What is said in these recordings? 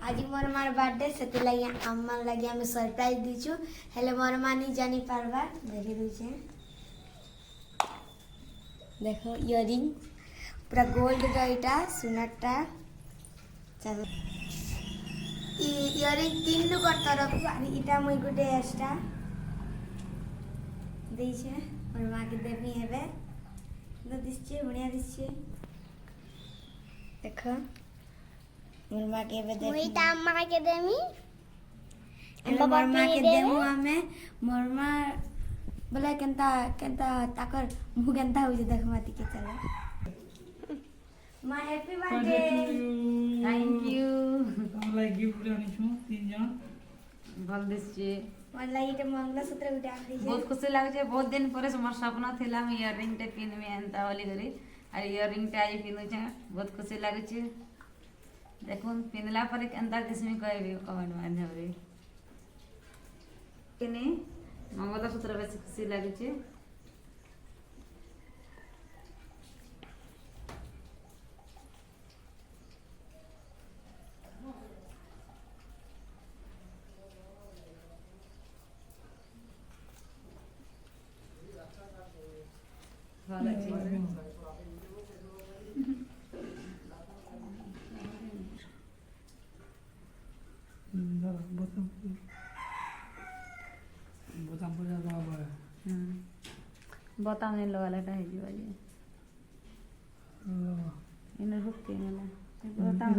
आज मोर मार बर्थडे से लगे आम लगे आम सरप्राइज दीचु हेले मोर मां नहीं जानी पारबा देखि दउछे देखो इयरिंग पूरा गोल्ड रो इटा सुनटा चलो इयरिंग तीन लोग तरफ आणि इटा मुई गुडे एक्स्ट्रा देइछे मोर मां के देबी हेबे तो दिसछे बढ़िया दिसछे देखो मोर मां के हेबे देबी मुई ता अम्मा के देमी मोर मां के देमु हमें मोर मां बोले केनता केनता ताकर मु केनता हो जे देख माती के चला मां हैप्पी बर्थडे थैंक यू हमला गिफ्ट आनी छु तीन जन भल दिसचे मन लागी के मंगलसूत्र उठा दी बहुत खुशी लागे छे बहुत दिन पर हमर सपना थिला हम इयररिंग टे पिनमे एंता वाली करी आ इयररिंग टे आज पिनु छे बहुत खुशी लागे छे देखुन पिनला पर केनता दिसमी कहबे कमेंट माध्यम रे किने मंगलसूत्र बेसी खुशी लागे छे वाला चीज जरा बोतम पूजा बाबा बताओ नहीं लगा लेटा है जी वाली इन रुक के मला बताओ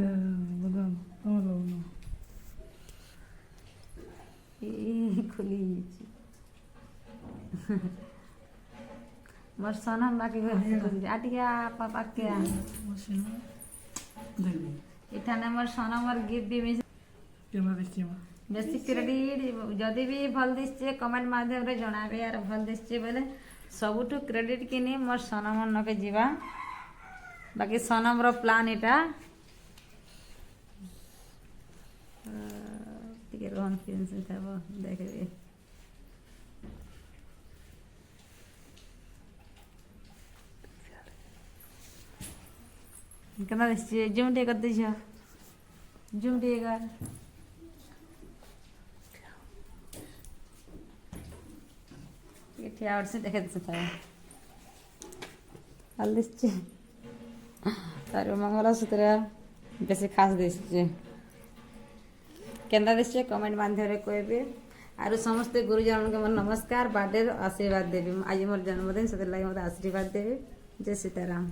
बोतम हमला नो ए खुली मोर सोना बाकी हो आटिया पापा के मशीन देखबी इठाने मोर सोना मोर गिफ्ट भी मिस केमा देखिमा बेसी क्रेडिट जदि भी भल दिसचे कमेंट माध्यम रे जणाबे यार भल दिसचे बोले सबुठु क्रेडिट किनी मोर सोना मन के जीवा बाकी सोनम रो प्लान इटा टिके रोहन फिल्म से तब देखबे केना दिसचे जूम टे कर दिस जूम टे कर ये और से देखे सकता है हल दिसचे तारो मंगलसूत्र बेसी खास दिसचे केंदा दिसचे कमेंट माध्यम रे कहबे आरो समस्त गुरुजन के मन नमस्कार बर्थडे आशीर्वाद देबे आज मोर जन्मदिन से लगे मते आशीर्वाद देबे जय सीताराम।